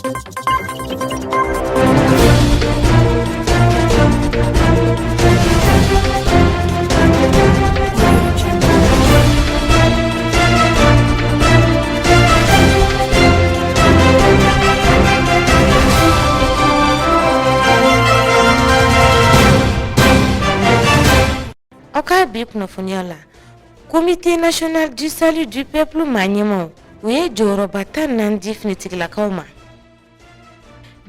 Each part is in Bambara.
Oka bip no funiola. Comité national du salut du peuple Manyemo. Uye joro batan nan definitive la kauma.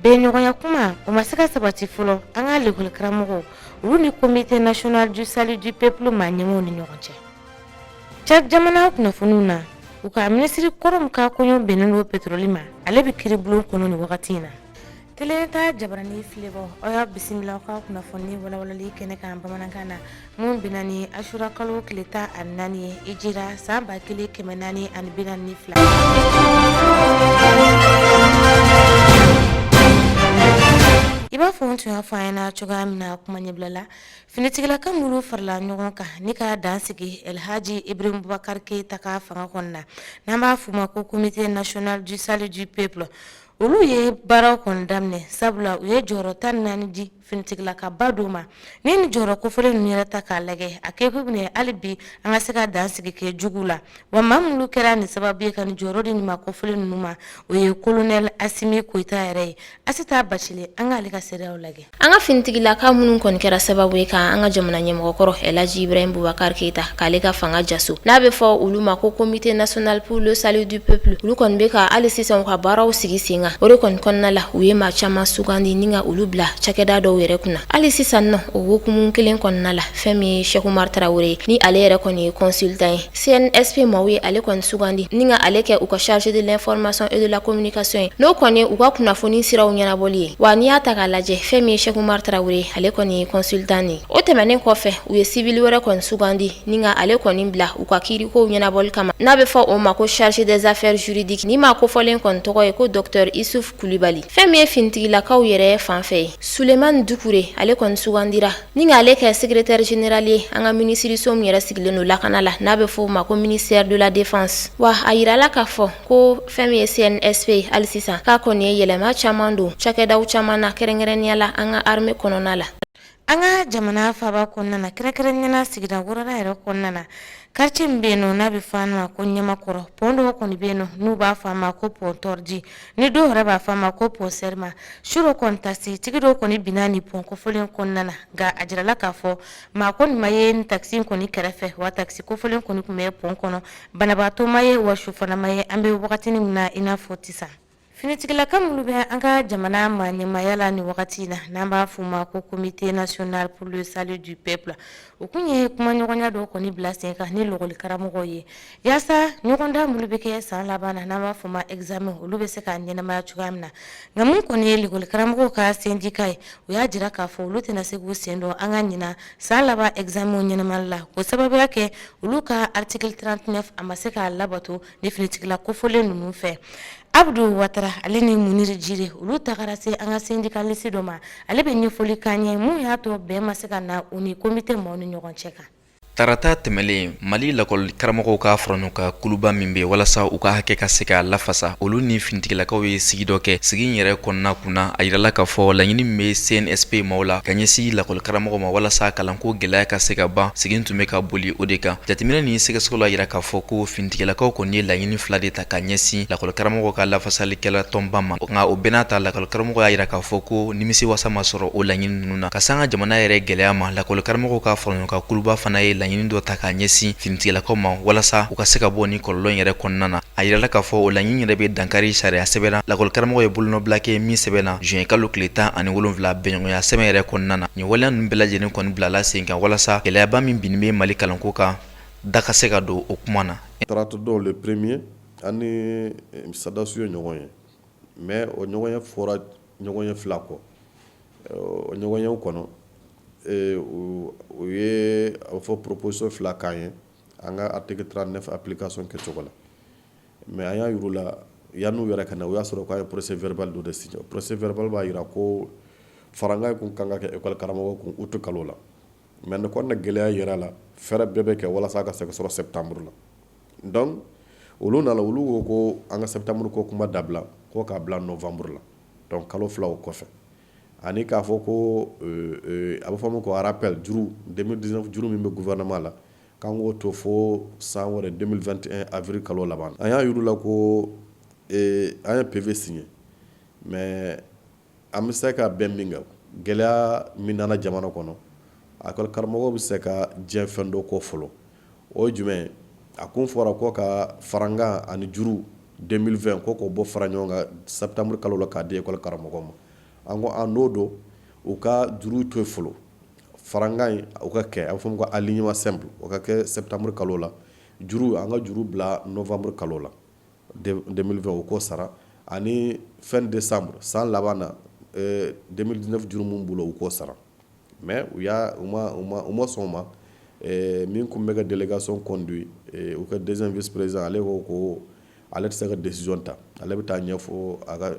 Benyoya kuma umasika sabati fulo anga lekul kramogo. Runi comité national du salut du peuple Manyemo ni nyokonche. Chak jamana no fununa. Uka ministry korom ka konyo beneno petrolima. Alebi kiriblu kono ni wakatina. Teleta jabrani flavor oya bisimila ka kuna fonni wala li kene kan bamanan mun binani ashura kalo kleta annani ijira samba kili kemenani an binani fla iba fontu ya faina choga mina kuma nyeblala finitigila kan mulu farla nyogon ka nika dansigi El Haji Ibrahim Boubacar Keita ka fanga konna namba fuma ko comité national du salut du peuple olu ye bara kondamne sabula uye joro tan nani di finitigila ka baduma ni joro ko fole nira ta ka lage akeko ne alibi anga seka dansigi ke jugula wa mamulu kera ni sababu kan joro di ma ko fole numa uye colonel Asimi Koita ere asita bachile anga alika sereo lage anga fintigila ka munun kon kera sababu ka anga jamana nyemo koro El Haji Ibrahim Boubacar Keita kaleka fanga jasu na be fo uluma ko comité national pour le salut du peuple ulu kon be ka alisisa ko baraw sigi singa ore kon konnala uye ma chama sugandi ninga ulubla chakeda do were kuna ali sisanno o wokumun kelen konnala femi Cheikh Oumar Traoré ni ale yere koni consultant CNSP mawi ale kon sugandi ninga ale ke uko chargé de l'information et de la communication no koni uko kuna foni siraw nyana boli wani ata kalaje femi Cheikh Oumar Traoré ale koni consultant ni o temane ko fe uye civil were kon sugandi ninga ale koni bla uko kiri ko nyana bol kama nabe fo o mako chargé des affaires juridiques ni mako folen kon to ko docteur Issouf Koulibaly femi finti la kaw yere fanfe Suleiman Doucouré ale kon sugandira ninga ale ke secrétaire général anga ministre som yere sigleno lakanala nabe fo mako ministère de la défense wa ayira la ka fo ko femi CNSP alisisa ka koni yelema chamando chakeda uchamana kerengereniala anga armée kononala anga jamana faba konnana kerekerenya sigida gurara ero konnana quartier mbeno na bi fana ko nyama koro pondo ko ni beno nu ba fama ko pontorji ni do raba fama ko poserma shuro kontasi tigido ko ni binani pon ko folen konnana ga ajrala ka fo ma ko ni mayen taxi ko ni kerefe wa taxi ko folen ko ni kuma pon kono banabato maye wa shufana maye ambe wakati ni na ina fotisa finitigila kamulu be anga jamana manyema yala ni wakati na namba fuma ko comité national pour le salut du peuple okunye kuma nyogonya do ko ni blase ka ni logol karamogo ye yasa nyogonda mulu be ke san labana namba fuma examen olu be se ka nyena ma chugamna ngamun ko ni logol karamogo ka syndicat o ya jira ka fo olu tena se go sendo anga nyina san laba examen nyena malla ko sababu yake olu ka article 39 amase ka labato definitivement ko fole nunu fe Abdou Watara alini muniri jire ulu takarase anga syndicaliste doma ale be nyefoli kanye mu ya to be maseka na uni comité mo ni nyogon cheka tarata temele mali lakol karamogo ka frono ka kuluba mimbe walasa u ka hake ka seka lafasa olu ni fintigila ka we sigido ke sigin yere konna kuna ayirala ka fo la nyini me CNSP maula kanyesi lakol karamogo ma walasa kalanko gela ka seka ba sigin tume ka boli odeka jatimina ni seka skola yira ka fo ko fintigila ka ko ni la nyini flade ta kanyesi lakol karamogo ka lafasa likela tomba ma nga obenata lakol karamogo yira ka fo ko nimisi wasa masoro o la nyini nuna kasanga jamana yere gela ma lakol karamogo ka frono ka kuluba fana ye la nyini do ta ka nyesi fintigila ko ma walasa u ka seka boni kolon yere konnana ayirala ka fo o la nyini rebe dankari sharia sebena lakol karamogo ye bulno blake mi sebena juin kalo kleta ani wolonvla benyo ya sema yere konnana ni wala numbela jeni kon blala senka walasa ele ba min binme mali kalanko ka daka seka do okumana trato do le premier ani sadasio nyogoye mais o nyogoye fora nyogoye flako o nyogoye kono o ye fo proposition flakaye anga article 39 application ke chokola mais aya yurula yanu yara kana o yasoro ko procès verbal do decision procès verbal ba yira ko faranga ko kanga ke école karamo ko utu kalola mais ko na gele yira la fere bebe ke wala saka se septembre la donc ulu na la ulu ko anga septembre ko kuma dabla ko k'a bila novembre la donc kalo fila o kɔfɛ ani k'a fɔ ko a bɛ fɔ min ko a rappel juru 2019 juru min bɛ gouvernement la k'an k'o to fo san wɛrɛ 2021 avril kalo laban an y'a yir'u la ko an ye PV signé mais an bɛ se ka bɛn min kan gɛlɛya min nana jamana kɔnɔ école karamɔgɔw bɛ se ka diɲɛ fɛn dɔ kɔ fɔlɔ o ye jumɛn ye a kun fɔra ko ka farankan ani juru 2020 ko k'o bɔ fara ɲɔgɔn kan septembre kalo la k'a di école karamɔgɔw ma an ko an n'o don u ka juru to yen fɔlɔ farankan in o ka kɛ a bɛ fɔ min ko alignement simple o ka kɛ septembre kalo la juru an ka juru bila novembre kalo la 2020 o k'o sara ani fin décembre san laban na 2019 juru mun bolo u k'o sara mais u ma sɔn o ma min kun bɛ ka délégation conduit u ka deuxième vice président ale ko ale tɛ se ka décision ta ale bɛ taa ɲɛfɔ a ka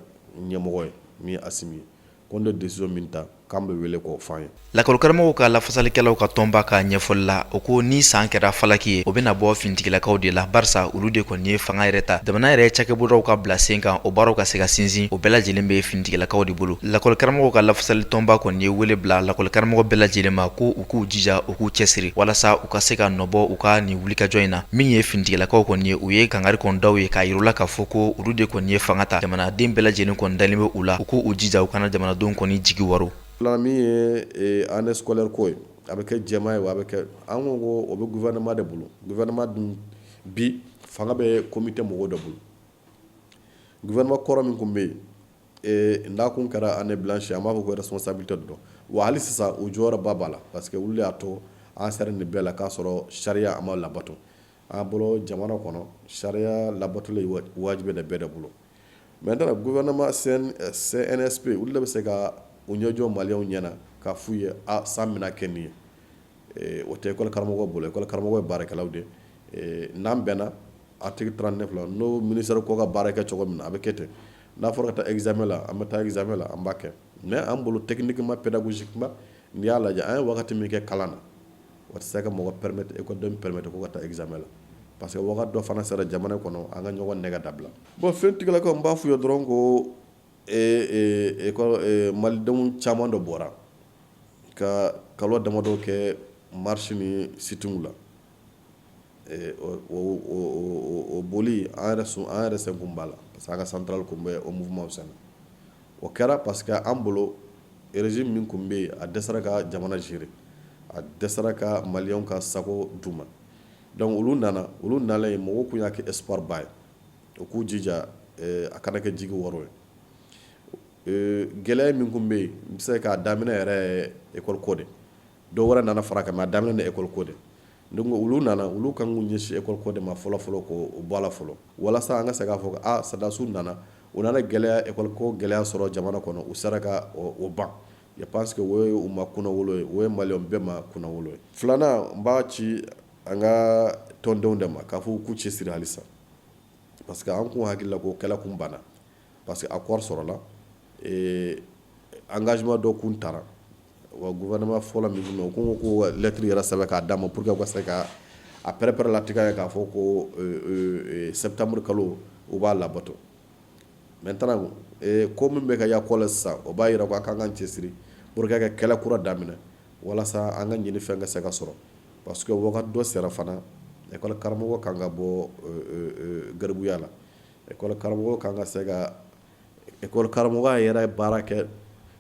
ɲɛmɔgɔ ye min ye Asimi ye ko ne décision min ta k'an bɛ wele k'o f'an ye. Lakɔlikaramɔgɔw ka lafasalikɛlaw ka tɔnba ka ɲɛfɔli la o ko ni san kɛra falaki ye o bɛna bɔ finitigilakaw de la barisa olu de kɔni ye fanga yɛrɛ ta jamana yɛrɛ cakɛbɔdaw ka bila sen kan o baaraw ka se ka sinsin o bɛɛ lajɛlen bɛ finitigilakaw de bolo. Lakɔlikaramɔgɔw ka lafasali tɔnba kɔni ye wele bila lakɔlikaramɔgɔ bɛɛ lajɛlen ma ko u k'u jija u k'u cɛsiri walasa u ka se ka nɔbɔ u ka nin wulikajɔ in na min ye finitigilakaw kɔni ye u ye kangari kɔndaw ye k'a yirula k'a fɔ ko olu de kɔni ye fanga ta jamanaden bɛɛ lajɛlen kɔni dalen bɛ u la u k'u jija u kana jamanadenw kɔni jigi waro. Filanan min ye année scolaire ko ye a bɛ kɛ jɛma ye wa a bɛ kɛ an ko o bɛ gouvernement de bolo gouvernement dun bi fanga bɛ comité mɔgɔw de bolo gouvernement kɔrɔ min kun bɛ yen n'a kun kɛra année blanche an b'a fɔ ko responsabilité dɔ wa hali sisan o jɔyɔrɔba b'a la parce que olu de y'a to an sera nin bɛɛ la k'a sɔrɔ sariya a ma labato an bolo jamana kɔnɔ sariya labatoli wajibi de bɛɛ de bolo maintenant gouvernement CNSP olu de bɛ se ka u ɲɛjɔ maliyɛnw ɲɛna k'a f'u ye san bɛna kɛ nin ye o tɛ école karamɔgɔ bolo école karamɔgɔ ye baarakɛlaw de n'an bɛnna article 39 la n'o ministère ko ka baara kɛ cogo min na a bɛ kɛ ten n'a fɔra ka taa examen la an bɛ taa examen la an b'a kɛ mais an bolo techniquement pédagogiquement n'i y'a lajɛ an ye wagati min kɛ kalan na o tɛ se ka mɔgɔ permettre écoledenw permettre ko ka taa examen la parce que wagati dɔ fana sera jamana kɔnɔ an ka ɲɔgɔn nɛgɛ dabila bon fɛntigilakaw n b'a f'u ye dɔrɔn ko malidenw caman dɔ bɔra ka kalo damadɔ kɛ marche ni sitting la o boli an yɛrɛ sen kun b'a la parce que an ka centrale kun bɛ o mouvement senna o kɛra parce que an bolo régime min kun bɛ yen a dɛsɛra ka jamana gérer a dɛsɛra ka maliyɛnw ka sago d'u ma donc olu nalen mɔgɔw kun y'a kɛ espoir ba ye o k'u jija a kana kɛ jigi wɔrɔ ye gɛlɛya min kun bɛ yen n bɛ se k'a daminɛ yɛrɛ ye école ko de dɔw wɛrɛ nana fara kan mais a daminɛ ni école ko de donc olu kan k'u ɲɛsin école ko de ma fɔlɔ k'o bɔ a la fɔlɔ walasa an ka se k'a fɔ ko sadasiw nana u nana gɛlɛya école ko gɛlɛya sɔrɔ jamana kɔnɔ u sera ka o ban je pense que o ye u ma kunnawolo ye o ye maliyɛnw bɛɛ ma kunnawolo ye filanan n b'a ci an ka tɔndenw de ma k'a fɔ k'u cɛsiri halisa parce que an kun hakili la ko kɛlɛ kun banna parce que accord sɔrɔla engagement dɔ kun tara wa gouvernement fɔlɔ min kun o ko lettre yɛrɛ sɛbɛn k'a d'a ma pour que u ka se ka a pɛrɛn latigɛ ye k'a fɔ ko septembre kalo u b'a labato maintenant ko min bɛ ka ya kɔ la sisan o b'a yira ko a kan k'an cɛsiri pour que ka kɛlɛ kura daminɛ walasa an ka ɲini fɛn ka se ka sɔrɔ parce que wagati dɔ sera fana école karamɔgɔ kan ka bɔ garibuya la école karamɔgɔ kan ka se ka école karamɔgɔ yɛrɛ baara kɛ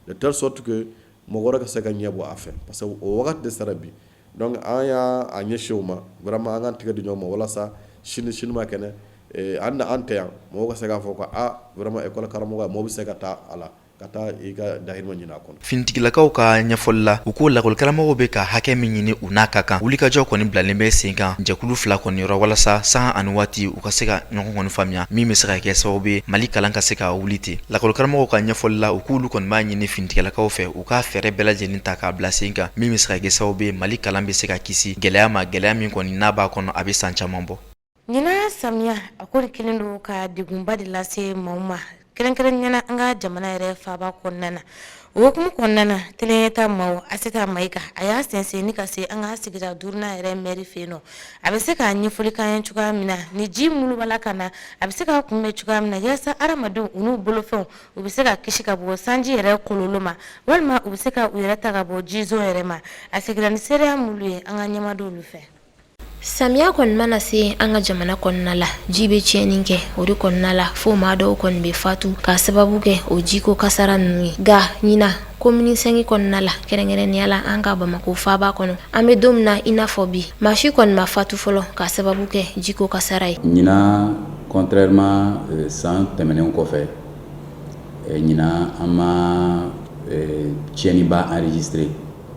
de telle sorte que mɔgɔ wɛrɛ ka se ka ɲɛ bɔ a fɛ parce que o wagati de sera bi donc an y'a ɲɛsin o ma vraiment an k'an tigɛ di ɲɔgɔn ma walasa sini ma kɛnɛ an tɛ yan mɔgɔ ka se k'a fɔ ko vraiment école karamɔgɔ mɔgɔ bɛ se ka taa a la ka taa i ka dahirimɛ ɲini a kɔnɔ. Finitigilakaw ka ɲɛfɔli la u ko lakɔlikaramɔgɔw bɛ ka hakɛ min ɲini u n'a ka kan wulikajɔ kɔni bilalen bɛ sen kan jɛkulu fila kɔni yɔrɔ walasa san ani waati u ka se ka ɲɔgɔn kɔni faamuya min bɛ se ka kɛ sababu ye Mali kalan ka se ka wuli ten. Lakɔlikaramɔgɔw ka ɲɛfɔli la u k'olu kɔni b'a ɲini finitigilakaw fɛ u ka fɛɛrɛ bɛɛ lajɛlen ta k'a bila sen kan min bɛ se ka kɛ sababu ye Mali kalan bɛ se ka kisi gɛlɛya ma gɛlɛya min kɔni n'a b'a kɔnɔ a bɛ san caman bɔ. Ɲinan samiya a ko kelen don ka degunba de lase maaw ma keren nyana anga jamana yɛrɛ faaba kɔnɔna na o hukumu kɔnɔna na teleyeta maaw Aseta Mayiga a y'a sɛnsɛnni ka se an ka sigida duruna yɛrɛ mɛri fɛ yen nɔ a bɛ se k'a ɲɛfɔli k'an ye cogoya min na ni ji minnu b'a la ka na a bɛ se k'a kunbɛn cogoya min na yaasa adamadenw u n'u bolofɛnw u bɛ se ka kisi ka bɔ sanji yɛrɛ kɔlɔlɔ ma walima u bɛ se ka u yɛrɛ ta ka bɔ jizo yɛrɛ ma a seginna ni seereya minnu ye an ka ɲɛmadenw olu fɛ. Samiya kɔni mana se an ka jamana kɔnɔna la ji bɛ tiɲɛni kɛ o de kɔnɔna la fo maa dɔw kɔni bɛ fatu ka sababu kɛ o jiko kasara ninnu ye nka ɲina komini sɛngi kɔnɔna la kɛrɛnkɛrɛnnenya la an ka Bamako faaba kɔnɔ an bɛ don min na i n'a fɔ bi maa si kɔni ma fatu fɔlɔ ka sababu kɛ jiko kasara ye. ɲina contrairement san tɛmɛnenw kɔfɛ ɲina an ma tiɲɛniba enregistré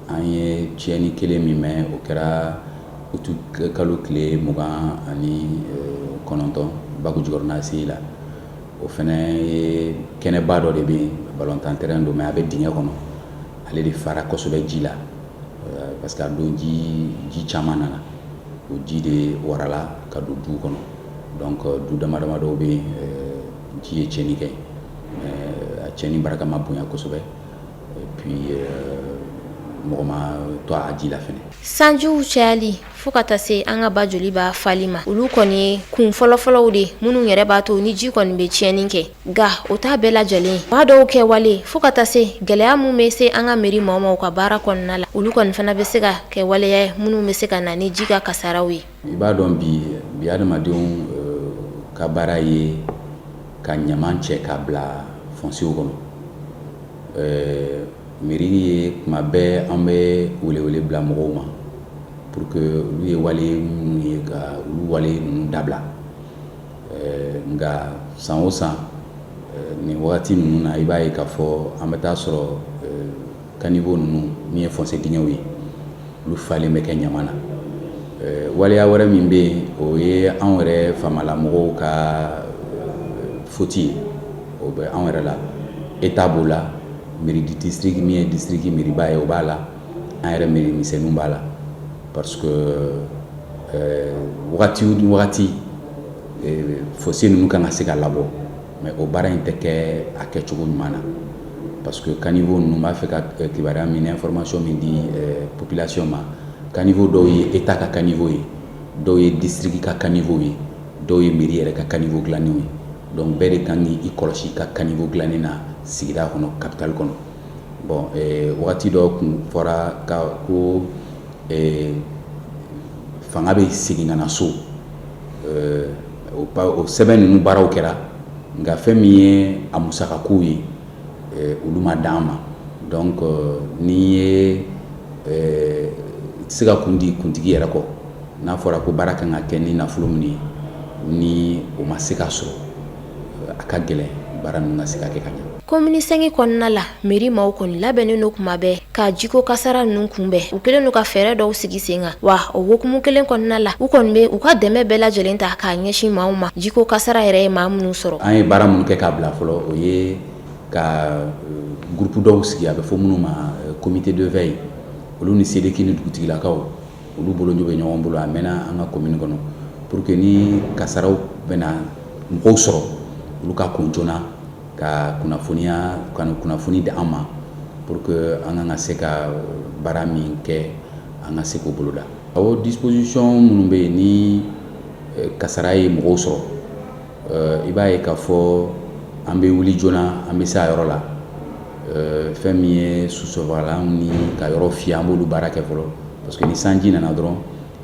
an ye tiɲɛni kelen min mɛn o kɛra utu kalo tile 29 Baku Jukɔrɔna Sigi la o fɛnɛ ye kɛnɛba dɔ de bɛ yen ballontan terrain don mais a bɛ dingɛ kɔnɔ ale de fara kosɛbɛ ji la parce que a don ji caman nana o ji de warala ka don du kɔnɔ donc du dama dɔw bɛ yen ji ye tiɲɛni kɛ mais a tiɲɛni barika ma bonya kosɛbɛ et puis mɔgɔ ma to a ji la fɛnɛ. Sanjiw cayali fo ka taa se an ka ba joli b'a fali ma olu kɔni ye kun fɔlɔfɔlɔw de minnu yɛrɛ b'a to ni ji kɔni bɛ tiɲɛni kɛ nka o t'a bɛɛ lajɛlen maa dɔw kɛ wale fo ka taa se gɛlɛya min bɛ se an ka mairie maaw ka baara kɔnɔna la olu kɔni fana bɛ se ka kɛ waleya ye minnu bɛ se ka na ni ji ka kasaraw ye. I b'a dɔn bi adamadenw ka baara ye ka ɲaman cɛ k'a bila foncier kɔnɔ mairie ye kuma bɛɛ an bɛ wele bila mɔgɔw ma pour que olu ye wale minnu ye ka olu wale ninnu dabila nka san o san nin wagati ninnu na i b'a ye k'a fɔ an bɛ taa sɔrɔ caniveau ninnu min ye fossé dingɛw ye olu falen bɛ kɛ ɲaman na waleya wɛrɛ min bɛ yen o ye anw yɛrɛ faamalamɔgɔw ka faute ye o bɛ anw yɛrɛ la état b'o la mairie du district min ye district mairiba ye o b'a la an yɛrɛ mairie misɛnninw b'a la parce que wagati o wagati fossé ninnu kan ka se ka labɔ mais o baara in tɛ kɛ a kɛcogo ɲuman na parce que caniveau ninnu b'a fɛ ka kibaruya min information min di population ma caniveau dɔw ye état ka caniveau ye dɔw ye district ka caniveau ye dɔw ye mairie yɛrɛ ka caniveau dilanenw ye donc bɛɛ de kan k'i kɔlɔsi ka caniveau dilanen na sigida kɔnɔ capitale kɔnɔ bon wagati dɔ kun fɔra ko fanga bɛ segin ka na so o sɛbɛn ninnu baaraw kɛra nka fɛn min ye a musakakow ye olu ma d'an ma donc n'i ye se ka kun di kuntigi yɛrɛ kɔ n'a fɔra ko baara kan ka kɛ ni nafolo min ye ni o ma se ka sɔrɔ a ka gɛlɛn baara ninnu ka se ka kɛ ka ɲɛ. Komini sɛngi kɔnɔna la mairie maaw kɔni labɛnnen don kuma bɛɛ ka jiko kasara ninnu kunbɛn u kɛlen don ka fɛɛrɛ dɔw sigi sen kan wa o hukumu kelen kɔnɔna la u kɔni bɛ u ka dɛmɛ bɛɛ lajɛlen ta k'a ɲɛsin maaw ma jiko kasara yɛrɛ ye maa minnu sɔrɔ. An ye baara minnu kɛ k'a bila fɔlɔ o ye ka groupe dɔw sigi a bɛ fɔ minnu ma comité de veille olu ni sedeki ni dugutigilakaw olu bolo ɲɔ bɛ ɲɔgɔn bolo a mɛnna an ka commune kɔnɔ pour que ni kasaraw bɛna mɔgɔw sɔrɔ olu ka kun joona ka kunnafoni di an ma pour que an ka se ka baara min kɛ an ka se k'o boloda. Awɔ disposition minnu bɛ yen ni kasara ye mɔgɔw sɔrɔ i b'a ye k'a fɔ an bɛ wuli joona an bɛ se a yɔrɔ la fɛn min ye susɔfagalan ni ka yɔrɔ fiyɛ an b'olu baara kɛ fɔlɔ parce que ni sanji nana dɔrɔn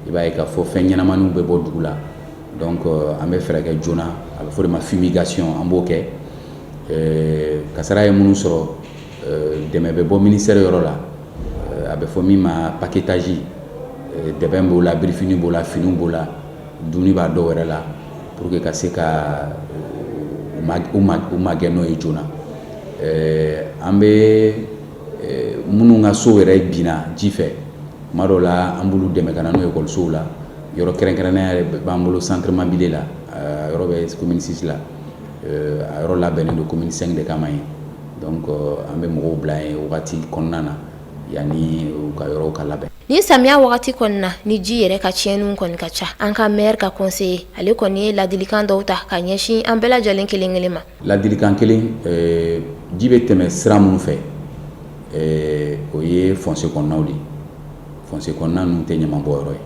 i b'a ye k'a fɔ fɛn ɲɛnamaniw bɛ bɔ dugu la donc an bɛ fɛɛrɛ kɛ joona a bɛ fɔ de ma fumigation an b'o kɛ kasara ye minnu sɔrɔ dɛmɛ bɛ bɔ ministère yɔrɔ la a bɛ fɔ min ma paquetage dɛbɛn b'o la birifini b'o la finiw b'o la dumuni b'a dɔw yɛrɛ la pour que ka se ka u magɛn n'o ye joona an bɛ minnu ka so yɛrɛ binna ji fɛ tuma dɔw la an b'olu dɛmɛ ka na n'o ye ekɔlisow la yɔrɔ kɛrɛnkɛrɛnnenya yɛrɛ b'an bolo centre mobile la yɔrɔ bɛ commune 6 la a yɔrɔ labɛnnen don commune 5 de kama ye donc an bɛ mɔgɔw bila yen wagati kɔnɔna na yani u ka yɔrɔw ka labɛn. Ni samiya wagati kɔni na ni ji yɛrɛ ka tiɲɛniw kɔni ka ca an ka maire ka conseiller ale kɔni ye ladilikan dɔw ta ka ɲɛsin an bɛɛ lajɛlen kelen kelen ma. Ladilikan kelen ji bɛ tɛmɛ sira minnu fɛ o ye foncé kɔnɔnaw de foncé kɔnɔna ninnu tɛ ɲaman bɔyɔrɔ ye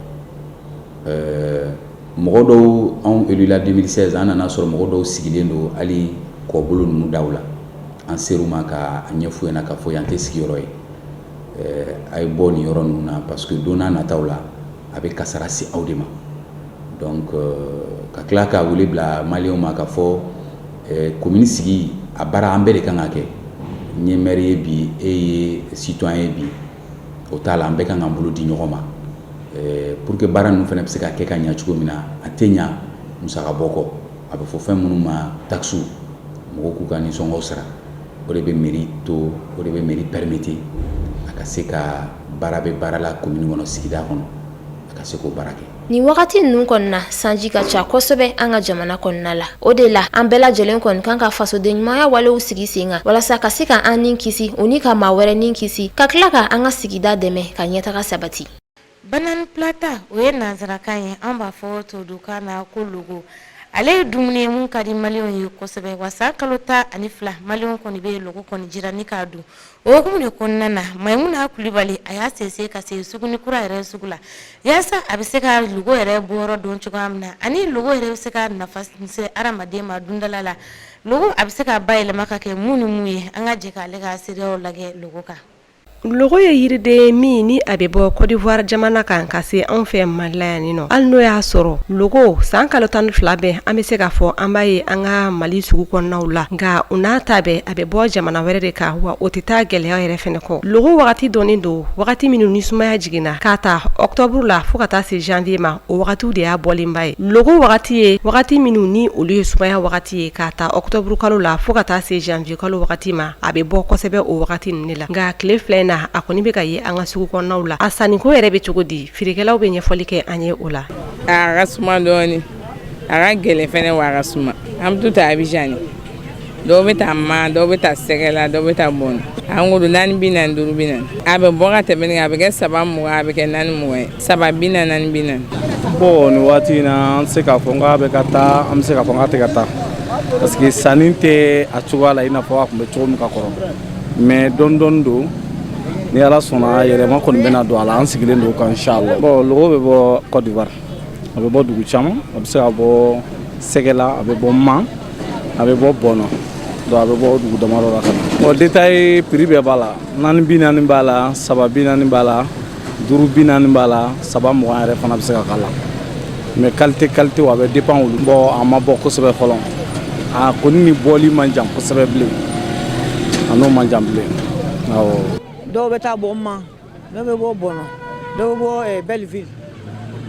mɔgɔ dɔw anw élu la 2016 an nana sɔrɔ mɔgɔ dɔw sigilen don hali kɔbolo ninnu daw la an ser'u ma ka ɲɛf'u ɲɛna k'a fɔ yan tɛ sigiyɔrɔ ye a ye bɔ nin yɔrɔ ninnu na parce que don n'a nataw la a bɛ kasara se aw de ma donc ka tila ka wele bila maliyɛnw ma k'a fɔ commune sigi a baara an bɛɛ de kan ka kɛ n ye maire ye bi e ye citoyen ye bi o t'a la an bɛɛ kan k'an bolo di ɲɔgɔn ma pour que baara ninnu fana bɛ se ka kɛ ka ɲɛ cogo min na a tɛ ɲɛ musaka bɔ kɔ a bɛ fɔ fɛn minnu ma taxe mɔgɔw k'u ka nisɔngɔw sara o de bɛ mairie to o de bɛ mairie permettre a ka se ka baara bɛ baara la commune kɔnɔ sigida kɔnɔ a ka se k'o baara kɛ. Ni wagati ninnu kɔni na sanji ka ca kosɛbɛ an ka jamana kɔnɔna la o de la an bɛɛ lajɛlen kɔni kan ka fasoden ɲumanya walew sigi sen kan walasa ka se ka an ni kisi o ni ka maa wɛrɛ ni kisi ka tila ka an ka sigida dɛmɛ ka ɲɛtaga sabati. Banana plata o ye nanzarakan ye an b'a fɔ tubabukan na ko logo ale ye dumuni mun ka di maliyɛnw ye kosɛbɛ wa san kalo 12 maliyɛnw kɔni bɛ logo kɔni jira ni k'a dun o hukumu de kɔnɔna na Maimuna Kulibali a y'a sese ka se suguni kura yɛrɛ sugu la yaasa a bɛ se ka logo yɛrɛ bɔyɔrɔ dɔn cogoya min na ani logo yɛrɛ bɛ se ka nafa se adamaden ma dundala la logo a bɛ se ka bayɛlɛma ka kɛ mun ni mun ye an ka jɛ k'ale ka seereyaw lajɛ logo kan. Logo ye yiriden min ni a bɛ bɔ Côte d'Ivoire jamana kan ka se anw fɛ Mali la yan nɔ hali n'o y'a sɔrɔ logo san kalo 12 bɛɛ an bɛ se k'a fɔ an b'a ye an ka Mali sugu kɔnɔnaw la nka u n'a ta bɛɛ a bɛ bɔ jamana wɛrɛ de kan wa o tɛ taa gɛlɛya yɛrɛ fɛnɛ kɔ logo wagati dɔnnen don wagati minnu ni sumaya jiginna k'a ta octobre la fo ka taa se janvier ma o wagatiw de y'a bɔlenba ye logo wagati ye wagati minnu ni olu ye sumaya wagati ye k'a ta octobre kalo la fo ka taa se janvier kalo wagati ma a bɛ bɔ kosɛbɛ o wagati ninnu la nka tile filɛ na a kɔni bɛ ka ye an ka sugu kɔnɔnaw la a sanniko yɛrɛ bɛ cogo di feerekɛlaw bɛ ɲɛfɔli kɛ an ye o la. A ka suma dɔɔni a ka gɛlɛn fɛnɛ wa a ka suma an bɛ to ta Abidjan dɔw bɛ taa ma dɔw bɛ taa sɛgɛ la dɔw bɛ taa bɔn an ko 4 bi naani 5 bi naani a bɛ bɔ ka tɛmɛ a bɛ kɛ 7 20 a bɛ kɛ 4 20 ye 7 bi naani 4 bi naani. Bon nin waati in na an se k'a fɔ k'a bɛ ka taa an bɛ se k'a fɔ k'a tɛ ka taa parce que sanni tɛ a cogoya la i n'a fɔ a tun bɛ cogo min ka kɔrɔ mais dɔɔni dɔɔni don ni ala sɔnna yɛrɛma kɔni bɛna don a la an sigilen don kan inchallah. Bon logo bɛ bɔ Côte d'Ivoire a bɛ bɔ dugu caman a bɛ se ka bɔ Sɛgɛla a bɛ bɔ Man a bɛ bɔ Bɔnɔ donc a bɛ bɔ dugu damadɔ la ka na. Bon détail prix bɛɛ b'a la 4 bi naani b'a la 7 bi naani b'a la 5 bi naani b'a la 7 20 yɛrɛ fana bɛ se ka k'a la mais qualité a bɛ dépend olu. Bon a ma bɔ kosɛbɛ fɔlɔ a kɔni ni bɔli man jan kosɛbɛ bilen a n'o man jan bilen awɔ. Dɔw bɛ taa bɔ Man dɔw bɛ bɔ Bɔnɔ dɔw bɛ bɔ Belleville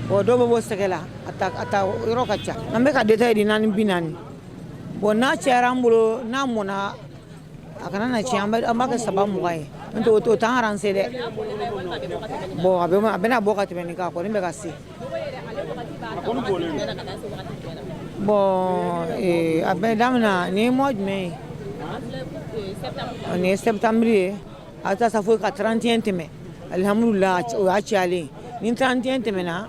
dɔw bɛ bɔ Sɛgɛla a ta yɔrɔ ka ca an bɛ ka détail di 4 bi naani bon n'a cayara an bolo n'a mɔna a kana na tiɲɛ an b'a kɛ 7 20 ye n'o tɛ o t'an arrange dɛ bon a bɛna bɔ ka tɛmɛ nin kan kɔni bɛ ka se bon a bɛ daminɛ nin ye mois jumɛn ye nin ye septembre ye a taa sa fo ka 31 tɛmɛ alhamdulillah o y'a cayalen ni 31 tɛmɛna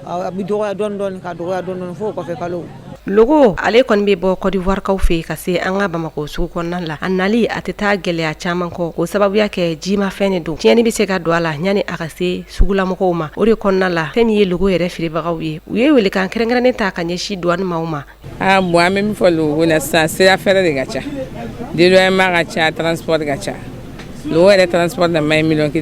a bɛ dɔgɔya dɔɔni ka dɔgɔya dɔɔni fo o kɔfɛ kalo. Logo ale kɔni bɛ bɔ Côte d'Ivoire kaw fɛ ka se an ka Bamako sugu kɔnɔna la a nali a tɛ taa gɛlɛya caman kɔ o sababuya kɛ jimafɛn de don tiɲɛni bɛ se ka don a la yanni a ka se sugulamɔgɔw ma o de kɔnɔna la fɛn min ye logo yɛrɛ feerebagaw ye u ye welekan kɛrɛnkɛrɛnnen ta ka ɲɛsin douane maaw ma. Bon an bɛ min fɔ logo na sisan sira fɛrɛ de ka ca dédouanement ka ca transport ka ca logo yɛrɛ transport na ye 1 200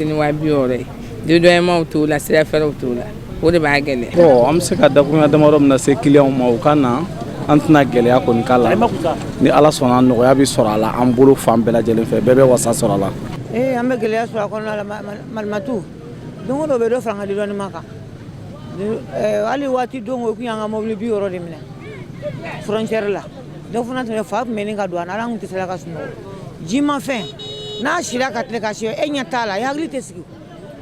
000 ye dédouanement t'o la sira fɛrɛw t'o la o de b'a gɛlɛya. Bon an bɛ se ka dakuruɲa damadɔ min na se client ma u ka na an tɛna gɛlɛya kɔni k'a la ni ala sɔnna nɔgɔya bɛ sɔrɔ a la an bolo fan bɛɛ lajɛlen fɛ bɛɛ bɛ wasa sɔrɔ a la. An bɛ gɛlɛya sɔrɔ a kɔnɔna la malimatu don o don bɛ dɔ fara an ka dédouanement kan hali waati don o kun y'an ka mobili 60 de minɛ frontière la dɔ fana tun bɛ fa tun bɛ nin ka don a la ala tun tɛ se ka sunɔgɔ jimafɛn n'a sira ka tile ka se e ɲɛ t'a la i hakili tɛ sigi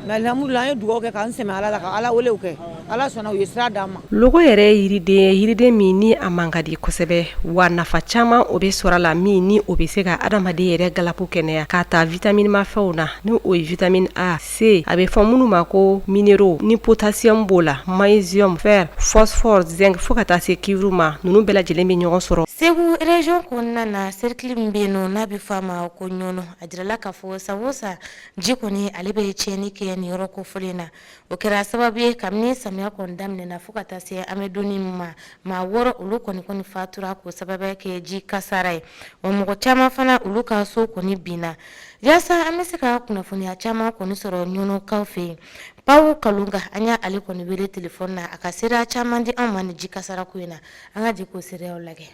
mais alhamdulillah an ye dugawu kɛ k'an sɛmɛ ala la ka ala welew kɛ ala sɔnna u ye sira d'an ma. Logo yɛrɛ yiriden min ni a man ka di kosɛbɛ wa nafa caman o bɛ sɔrɔ la min ni o bɛ se ka adamaden yɛrɛ galapu kɛnɛya k'a ta vitamine mafɛnw na ni o ye vitamine A, C, a bɛ fɔ minnu ma ko minéraux ni potassium b'o la, magnésium, fer, phosphore, zinc fo ka taa se cuivre ma ninnu bɛɛ lajɛlen bɛ ɲɔgɔn sɔrɔ. Segu région kɔnɔna na cercle min bɛ yen nɔ n'a bɛ fɔ a ma ko ɲɔnɔ a jirala k'a fɔ san o san ji kɔni ale bɛ tiɲɛni kɛ nin yɔrɔ kofɔlen na o kɛra sababu ye kabini samiya kɔni daminɛna fo ka taa se an bɛ donni ma maa 6 olu kɔni fatura ko sababu kɛ ji kasara ye wa mɔgɔ caman fana olu ka so kɔni binna yaasa an bɛ se ka kunnafoniya caman kɔni sɔrɔ ɲɔnɔkaw fɛ yen Pawu Kalunga an y'a ale kɔni wele telefɔni na a ka seereya caman di an ma ni ji kasara ko in na an ka ji ko seereyaw lajɛ.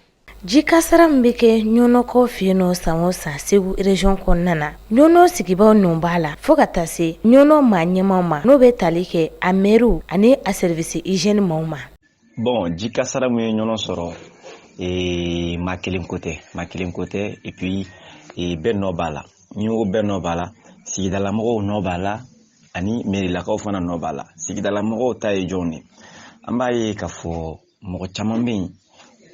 Ji kasara min bɛ kɛ ɲɔnɔkaw fɛ yen nɔ san o san Segu région kɔnɔna na ɲɔnɔ sigibaw nɔ b'a la fo ka taa se ɲɔnɔ maa ɲɛmaw ma n'o bɛ tali kɛ a mairew ani a service hygiène maaw ma. Bon, ji kasara min ye ɲɔnɔ sɔrɔ maa kelen ko tɛ et puis bɛɛ nɔ b'a la ni o bɛɛ nɔ b'a la sigidalamɔgɔw nɔ b'a la ani mairilakaw fana nɔ b'a la sigidalamɔgɔw ta ye jɔnw ye an b'a ye k'a fɔ mɔgɔ caman bɛ yen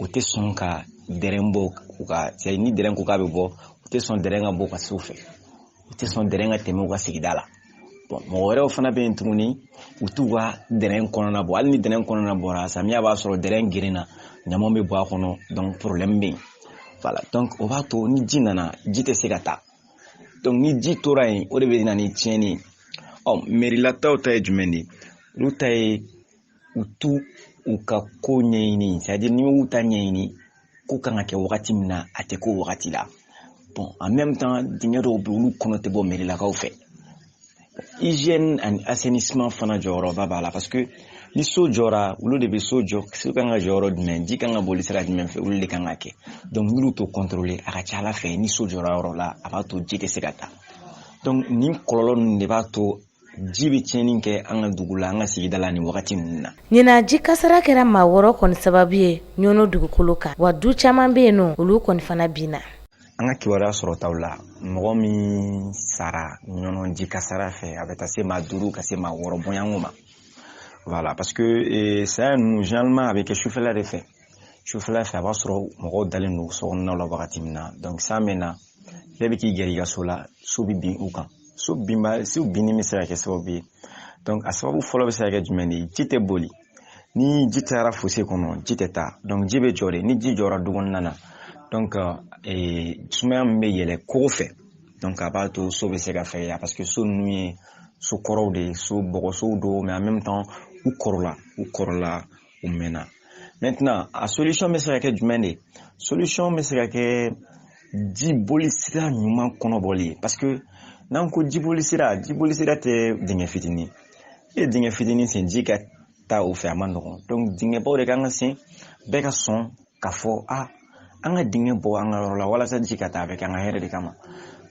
u tɛ sɔn ka dɛrɛn bɔ u ka ni dɛrɛn ko k'a bɛ bɔ u tɛ sɔn dɛrɛn ka bɔ ka s'u fɛ u tɛ sɔn dɛrɛn ka tɛmɛ u ka sigida la bon mɔgɔ wɛrɛw fana bɛ yen tuguni u t'u ka dɛrɛn kɔnɔna bɔ hali ni dɛrɛn kɔnɔna bɔra samiya b'a sɔrɔ dɛrɛn girinna ɲamanw bɛ bɔ a kɔnɔ donc problème bɛ yen voilà donc o b'a to ni ji nana ji tɛ se ka taa donc ni ji tora yen o de bɛ na ni tiɲɛni ye mairilataw ta ye jumɛn de ye olu ta ye u t'u u ka ko ɲɛɲini c'est-à-dire ni y'u ta ɲɛɲini ko kan ka kɛ wagati min na a tɛ ko wagati la bon en même temps dingɛ dɔw bɛ olu kɔnɔ tɛ bɔ mairilakaw fɛ hygiène ani assainissement fana jɔyɔrɔba b'a la parce que ni so jɔra olu de bɛ so jɔ so kan ka jɔyɔrɔ jumɛn ji kan ka boli sira jumɛn fɛ olu de kan ka kɛ donc n'olu t'o contrôler a ka ca ala fɛ ni so jɔra yɔrɔ la a b'a to ji tɛ se ka taa donc nin kɔlɔlɔ ninnu de b'a to ji bɛ tiɲɛni kɛ an ka dugu la an ka sigida la ni wagati ninnu na. Ɲina ji kasara kɛra maa 6 kɔni sababu ye ɲɔnɔ dugukolo kan wa du caman bɛ yen nɔ olu kɔni fana binna. An ka kibaruya sɔrɔtaw la mɔgɔ min sara ɲɔnɔ ji kasara fɛ a bɛ taa se maa 5 ka se maa 6 bɔɲanko ma voilà parce que saya ninnu généralement a bɛ kɛ sufɛla de fɛ sufɛla fɛ a b'a sɔrɔ mɔgɔw dalen don sokɔnɔnaw la wagati min na donc san bɛ na bɛɛ bɛ k'i gɛrɛ i ka so la so bɛ bin u kan so binni bɛ se ka kɛ sababu ye donc a sababu fɔlɔ bɛ se ka kɛ jumɛn de ye ji tɛ boli ni ji taara fosse kɔnɔ ji tɛ taa donc ji bɛ jɔ de ni ji jɔra du kɔnɔna na donc sumaya min bɛ yɛlɛ kogo fɛ donc a b'a to so bɛ se ka fɛgɛya parce que so ninnu ye so kɔrɔw de ye so bɔgɔsow don mais en même temps u kɔrɔla u mɛnna maintenant a solution bɛ se ka kɛ jumɛn de ye solution bɛ se ka kɛ ji boli sira ɲuman kɔnɔbɔli ye parce que n'an ko jiboli sira tɛ dingɛ fitinin i ye dingɛ fitinin sen ji ka taa o fɛ a ma nɔgɔn donc dingɛbaw de kan ka sen bɛɛ ka sɔn k'a fɔ an ka dingɛ bɔ an ka yɔrɔ la walasa ji ka taa a bɛ kɛ an ka hɛrɛ de kama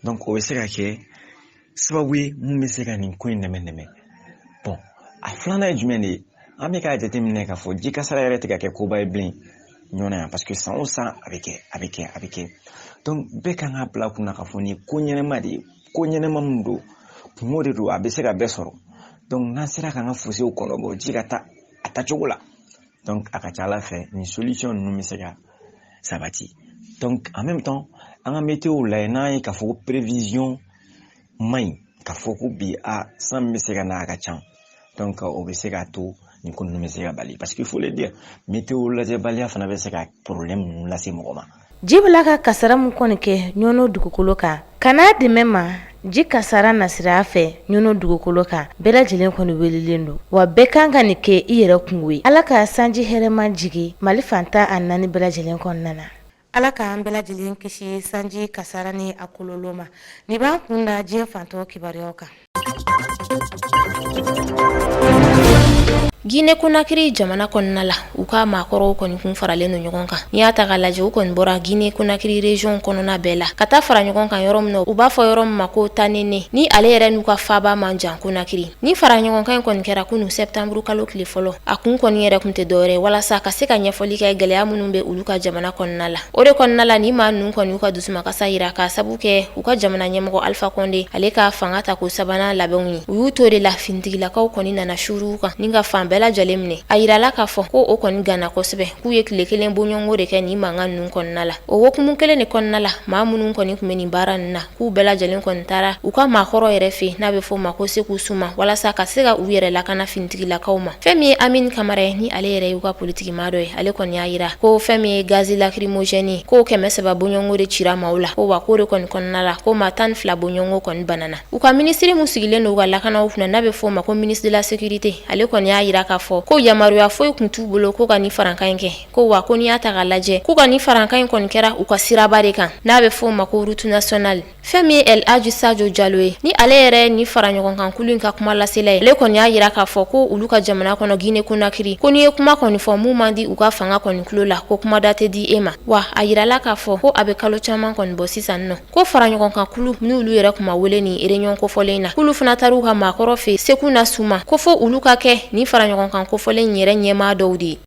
donc o bɛ se ka kɛ sababu ye mun bɛ se ka nin ko in nɛmɛ bon a filanan ye jumɛn de ye an bɛ k'a jateminɛ k'a fɔ ji kasara yɛrɛ tɛ ka kɛ koba ye bilen ɲɔnɔ yan parce que san o san a bɛ kɛ donc bɛɛ kan ka bila kunna k'a fɔ nin ye ko ɲɛnɛma de ye ko ɲɛnɛma min don kungo de don a bɛ se ka bɛɛ sɔrɔ donc n'an sera k'an ka fosew kɔnɔ bɔ ji ka taa a tacogo la donc a ka ca ala fɛ nin solution ninnu bɛ se ka sabati donc en même temps an ka météo lajɛ n'an ye k'a fɔ ko prévision man ɲi k'a fɔ ko bi san bɛ se ka na a ka ca donc o bɛ se k'a to nin ko ninnu bɛ se ka bali parce que il faut le dire météo lajɛbaliya fana bɛ se ka problème ninnu lase mɔgɔ ma. Ji bɛ ka kasara mun kɔni kɛ ɲɔnɔ dugukolo kan kana dɛmɛ ma ji kasara nasira fɛ ɲɔnɔ dugukolo kan bɛɛ lajɛlen kɔni welelen don wa bɛɛ kan ka nin kɛ i yɛrɛ kungo ye ala ka sanji hɛrɛma jigi Mali fantan a 4 bɛɛ lajɛlen kɔnɔna na ala k'an bɛɛ lajɛlen kisi sanji kasara ni a kɔlɔlɔ ma nin b'an kun da diɲɛ fantɔ kibaruyaw kan. Guinée Conakry jamana kɔnɔna la u ka maakɔrɔw kɔni kun faralen no ɲɔgɔn kan n'i y'a ta ka lajɛ u kɔni bɔra Guinée Conakry région kɔnɔna bɛɛ la ka taa fara ɲɔgɔn kan yɔrɔ min na u b'a fɔ yɔrɔ min ma ko Tanene ni ale yɛrɛ n'u ka faaba man jan Conakry ni fara ɲɔgɔn kan kɔni kɛra kunu septembre kalo tile fɔlɔ a kun kɔni yɛrɛ kun tɛ dɔwɛrɛ walasa ka se ka ɲɛfɔli kɛ gɛlɛya minnu bɛ olu ka jamana kɔnɔna la o de kɔnɔna la ni maa ninnu kɔni u ka dusumakasa yira ka sabu kɛ u ka jamana ɲɛmɔgɔ Alpha Condé ale ka fanga ta ko sabanan labɛnw ye u y'u to de la finitigilakaw kɔni nana shuru kan ni ka fan bɛɛ lajɛlen minɛ a yirala k'a fɔ ko o kɔni ganna kosɛbɛ k'u ye tile kelen bɔɲɔgɔnko de kɛ nin mankan ninnu kɔnɔna la o hokumu kelen de kɔnɔna la maa minnu kɔni tun bɛ nin baara ninnu na k'u bɛɛ lajɛlen kɔni taara u ka maakɔrɔ yɛrɛ fɛ n'a bɛ fɔ o ma ko Seku Suma walasa ka se ka u yɛrɛ lakana finitigilakaw ma fɛn min ye Amine Kamara ye ni ale yɛrɛ y'u ka politikimaa dɔ ye ale kɔni y'a yira ko fɛn min ye gazi lacrymogène ko 300 bɔɲɔgɔnko de cira maaw la ko wa ko de kɔni kɔnɔna la ko maa 12 bɔɲɔgɔnko kɔni banana u ka minisiri mun sigilen don u ka lakanaw kunna n'a bɛ fɔ o ma ko ministre de la sécurité ale kɔni y'a yira k'a fɔ ko yamaruya foyi kun t'u bolo ko ka ni farankan in kɛ ko wa ko n'i y'a ta k'a lajɛ ko ka ni farankan in kɔni kɛra u ka siraba de kan n'a bɛ fɔ o ma ko route nationale fɛn min ye El Hadji Sadio Diallo ye ni ale yɛrɛ ni fara ɲɔgɔn kan kulu in ka kuma lasela ye ale kɔni y'a yira k'a fɔ ko olu ka jamana kɔnɔ Guinée Conakry ko n'i ye kuma kɔni fɔ mun man di u ka fanga kɔni tulo la ko kuma da tɛ di e ma wa a yirala k'a fɔ ko a bɛ kalo caman kɔni bɔ sisan nɔ ko fara ɲɔgɔn kan kulu n'olu yɛrɛ kuma wele ni réunion kofɔlen na kulu fana taru ka maakɔrɔ fɛ Seku na Suma ko fo olu ka kɛ ni fara ɲɔgɔn kan kofɔlen yɛrɛ ɲɛmaa dɔw de ye.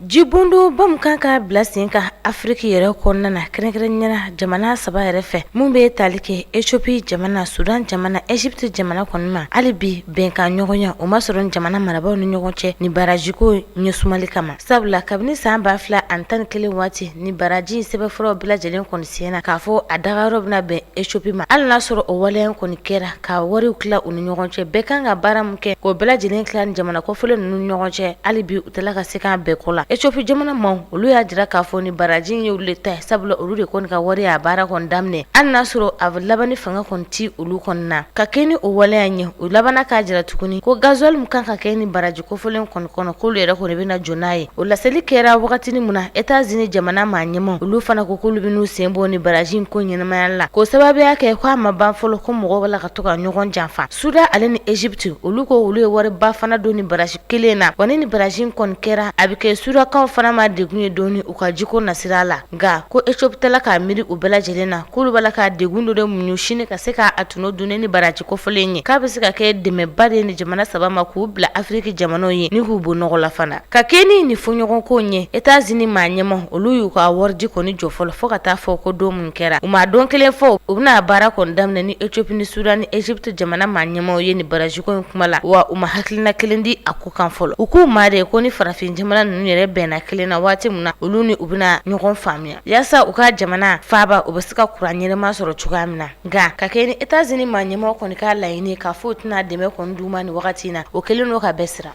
Jibundu bam kan ka bila sen ka Afriki yɛrɛ kɔnɔna na kɛrɛnkɛrɛnnenya jamana 3 yɛrɛ fɛ mun bɛ tali kɛ Ethiopie jamana, Sudan jamana, Egypte jamana kɔnɔ ma hali bi bɛnkan ɲɔgɔnya o ma sɔrɔ jamana marabaaw ni ɲɔgɔn cɛ ni barajiko ɲɛsumali kama sabula kabini san 2011 waati ni baraji sɛbɛnfuraw bɛɛ lajɛlen kɔni senna k'a fɔ a dagayɔrɔ bɛna bɛn Ethiopie ma hali n'a sɔrɔ o waleya kɔni kɛra ka wariw tila u ni ɲɔgɔn cɛ bɛɛ kan ka baara mun kɛ k'o bɛɛ lajɛlen tila ni jamana kɔfɛlen ninnu ni ɲɔgɔn cɛ hali bi u tila ka se kan bɛɛ ko la Ethiopie jamana maaw olu y'a jira k'a fɔ ni baraji ye olu ta sabula olu de kɔni ka wari a baara kɔni daminɛ hali n'a sɔrɔ a laban ni fanga kɔni ti olu kɔni na ka kɛ ni o waleya ɲɛ o labana k'a jira tuguni ko gasoil mun kan ka kɛ ni baraji kɔfɛlen kɔni kɔnɔ k'olu yɛrɛ kɔni bɛna jɔ n'a ye o laseli kɛra wagatini mun na États-Unis jamana maa ɲɛmaw olu fana ko k'olu bɛn'u sen bɔ ni baraji ko ɲɛnamaya la k'o sababuya kɛ ko a ma ban fɔlɔ ko mɔgɔw b'a la ka to ka ɲɔgɔn janfa Sudan ale ni Egypte olu ko olu ye wari ba fana don ni baraji kelen na wa ni baraji kɔni kɛra a bɛ kɛ Sudankaw fana ma degun ye dɔɔni u ka jiko nasira la nka ko Ethiopie tala k'a miiri u bɛɛ lajɛlen na k'olu b'a la ka degun dɔ de muɲu sini ka se k'a tuno dunne ni baraji kɔfɛlen ye k'a bɛ se ka kɛ dɛmɛba de ni jamana 3 ma k'u bila Afriki jamanaw ye ni k'u bɔ nɔgɔ la fana ka kɛ ni fɔɲɔgɔnko ɲɛ États-Unis maa ɲɛmaw olu y'u ka wariji kɔni jɔ fɔlɔ fo ka taa fɔ ko don mun kɛra u ma don kelen fɔ u bɛna baara kɔni daminɛ ni Ethiopie ni Sudan ni Egypte jamana maa ɲɛmaw ye ni baraji ko in kuma la wa u ma hakilina kelen di a ko kan fɔlɔ u k'u maa de ko ni farafin jamana ninnu yɛrɛ bɛnna kelen na waati mun na olu ni u bɛna ɲɔgɔn faamuya yaasa u ka jamana faaba u bɛ se ka kuran ɲɛnama sɔrɔ cogoya min na nka ka kɛ ni États-Unis maa ɲɛmaw kɔni k'a laɲini k'a fɔ u tɛna dɛmɛ kɔni d'u ma ni wagati in na o kelen n'o ka bɛɛ sira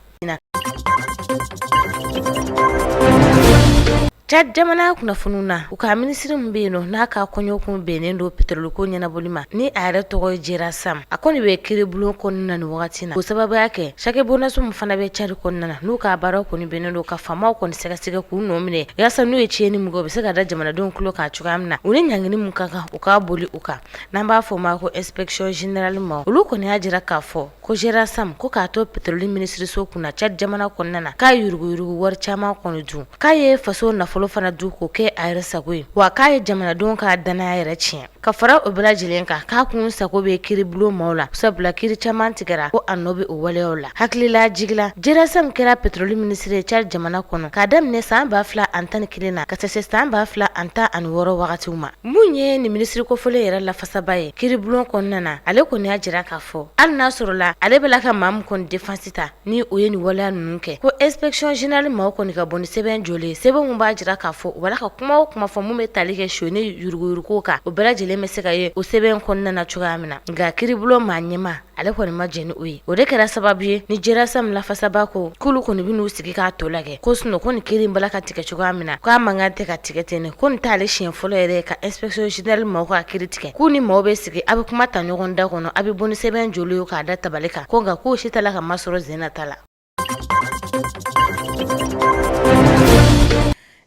Chad jamana kunnafoniw na u ka minisiri min bɛ yen nɔ n'a ka kɔɲɔkun bɛnnen don pétrole ko ɲɛnabɔli ma ni a yɛrɛ tɔgɔ ye Jera Sam a kɔni bɛ kiiribulon kɔnɔna na nin wagati na o sababuya kɛ chaque bonus min fana bɛ Chad kɔnɔna na n'u ka baaraw kɔni bɛnnen don ka faamaw kɔni sɛgɛsɛgɛ k'u nɔ minɛ yaasa n'u ye tiɲɛni min kɛ u bɛ se ka da jamanadenw tulo kan cogoya min na u ni ɲangini min ka kan u k'a boli u kan n'an b'a fɔ o ma ko inspection générale ma olu kɔni y'a jira k'a fɔ ko Jera Sam ko k'a to pétrole minisiriso kunna Chad jamana kɔnɔna na k'a yuruguyurugu wari caman kɔni dun k'a ye faso nafolo fana du k'o kɛ a yɛrɛ sago ye wa k'a ye jamanadenw ka danaya yɛrɛ tiɲɛ ka fara o bɛɛ lajɛlen kan k'a kun sago bɛ kiiribulon maaw la sabula kiiri caman tigɛra ko a nɔ bɛ o waleyaw la hakilila jigila Jera Sam kɛra pétrole ministre ye Chad jamana kɔnɔ k'a daminɛ san 2011 na ka se san 2016 wagatiw ma mun ye ni ministre kofɔlen yɛrɛ lafasaba ye kiiribulon kɔnɔna na ale kɔni y'a jira k'a fɔ hali n'a sɔrɔ la ale bɛ la ka maa min kɔni défense ta ni o ye ni waleya ninnu kɛ ko inspection générale maaw kɔni ka bɔ ni sɛbɛn jɔlen sɛbɛn mun b'a jira k'a fɔ u b'a la ka kuma o kuma fɔ mun bɛ tali kɛ soni yuruguyurugu kan o bɛɛ lajɛlen bɛ se ka ye o sɛbɛn kɔnɔna na cogoya min na nka kiiribulon maa ɲɛma ale kɔni ma jɛn ni o ye o de kɛra sababu ye ni Jera Sam lafasaba ko k'olu kɔni bɛ n'u sigi k'a tɔ lajɛ ko sinɔn ko nin kiiri in bala ka tigɛ cogoya min na k'a man kan tɛ ka tigɛ ten ne ko nin t'ale siɲɛ fɔlɔ yɛrɛ ye ka inspection générale maaw ka kiiri tigɛ k'u ni maaw bɛ sigi a bɛ kuma ta ɲɔgɔn da kɔnɔ a bɛ bɔ ni sɛbɛn joli ye k'a da tabali kan ko nka k'o si tala ka masɔrɔ zen nata la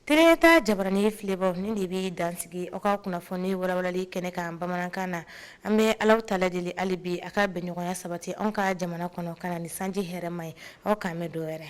Tereta jabarani filɛbaw ni de bɛ dansigi aw ka kunnafoni walawalali kɛnɛ kan bamanankan na an bɛ Alahu Taala deli hali bi a ka bɛnɲɔgɔnya sabati anw ka jamana kɔnɔ ka na ni sanji hɛrɛma ye aw k'an mɛn dɔ wɛrɛ